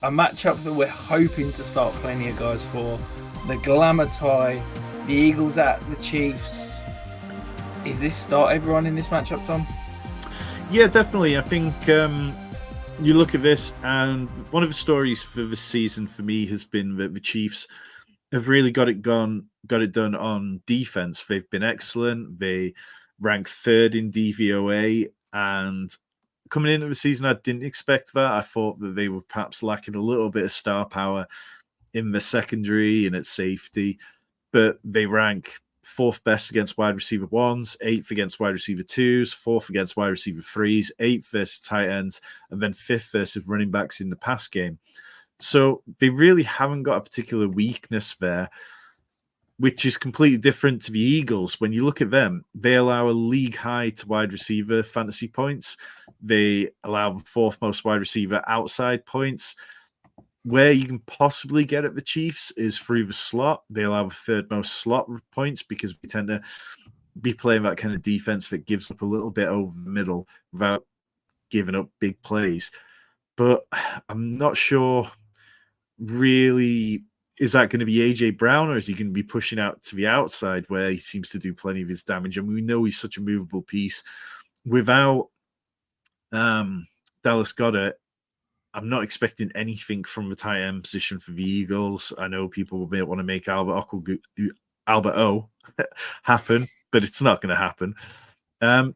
a matchup that we're hoping to start plenty of guys for. The glamour tie, the Eagles at the Chiefs. Is this start everyone in this matchup, Tom? Yeah, definitely. I think you look at this, and one of the stories for this season for me has been that the Chiefs have really got it done on defense. They've been excellent. They rank third in DVOA, and coming into the season, I didn't expect that. I thought that they were perhaps lacking a little bit of star power in the secondary and at safety, but they rank fourth best against wide receiver ones, eighth against wide receiver twos, fourth against wide receiver threes, eighth versus tight ends, and then fifth versus running backs in the pass game. So they really haven't got a particular weakness there, which is completely different to the Eagles. When you look at them, they allow a league high to wide receiver fantasy points. They allow the fourth most wide receiver outside points. Where you can possibly get at the Chiefs is through the slot. They allow the third most slot points because we tend to be playing that kind of defense that gives up a little bit over the middle without giving up big plays. But I'm not sure really, is that going to be AJ Brown, or is he going to be pushing out to the outside where he seems to do plenty of his damage? And we know he's such a movable piece. Without Dallas Goedert, I'm not expecting anything from the tight end position for the Eagles. I know people may want to make Albert O happen, but it's not going to happen.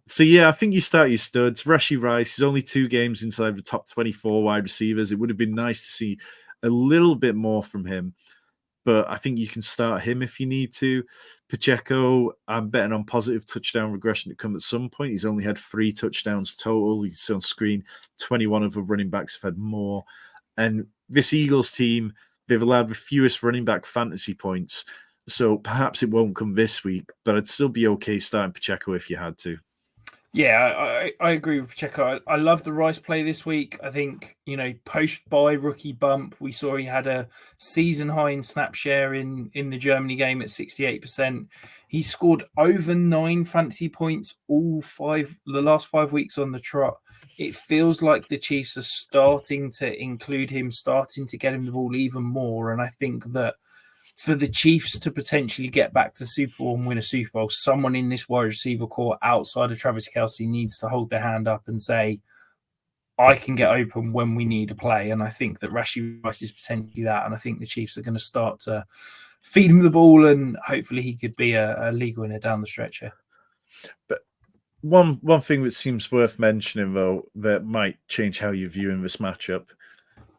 So yeah, I think you start your studs. Rashee Rice is only 2 games inside the top 24 wide receivers. It would have been nice to see a little bit more from him, but I think you can start him if you need to. Pacheco, I'm betting on positive touchdown regression to come at some point. He's only had 3 touchdowns total. You see on screen, 21 of the running backs have had more. And this Eagles team, they've allowed the fewest running back fantasy points. So perhaps it won't come this week, but I'd still be okay starting Pacheco if you had to. Yeah, I agree with Pacheco. I love the Rice play this week. I think, post-bye rookie bump, we saw he had a season high in snap share in the Germany game at 68%. He scored over 9 fantasy points the last 5 weeks on the trot. It feels like the Chiefs are starting to include him, starting to get him the ball even more. And I think that for the Chiefs to potentially get back to Super Bowl and win a Super Bowl, someone in this wide receiver core outside of Travis Kelce needs to hold their hand up and say, I can get open when we need a play. And I think that Rashee Rice is potentially that. And I think the Chiefs are going to start to feed him the ball, and hopefully he could be a league winner down the stretch here. But one thing that seems worth mentioning, though, that might change how you're viewing this matchup.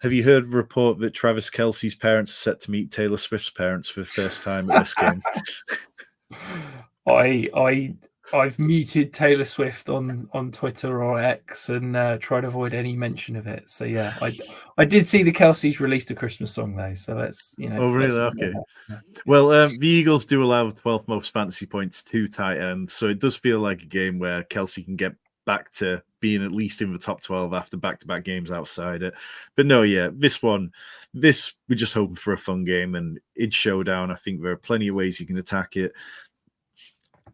Have you heard a report that Travis Kelce's parents are set to meet Taylor Swift's parents for the first time at this game? I've muted Taylor Swift on Twitter or X and try to avoid any mention of it. So yeah, I did see the Kelce's released a Christmas song though. So let's Oh really? Okay. Well, the Eagles do allow 12th most fantasy points to tight ends, so it does feel like a game where Kelce can get back to being at least in the top 12 after back-to-back games outside it. But no, yeah, we're just hoping for a fun game, and in showdown, I think there are plenty of ways you can attack it.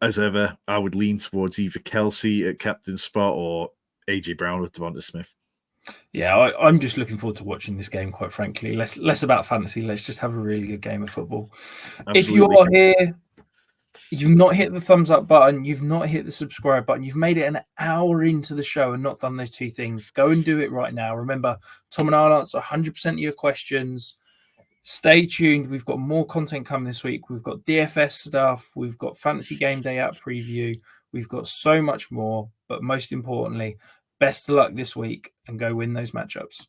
As ever, I would lean towards either Kelce at captain spot or AJ Brown with Devonta Smith. Yeah, I'm just looking forward to watching this game, quite frankly. Less about fantasy. Let's just have a really good game of football. Absolutely. If you are here, you've not hit the thumbs up button, you've not hit the subscribe button, you've made it an hour into the show and not done those 2 things, go and do it right now. Remember, Tom and I'll answer 100% of your questions. Stay tuned. We've got more content coming this week. We've got DFS stuff. We've got Fantasy Game Day app preview. We've got so much more. But most importantly, best of luck this week and go win those matchups.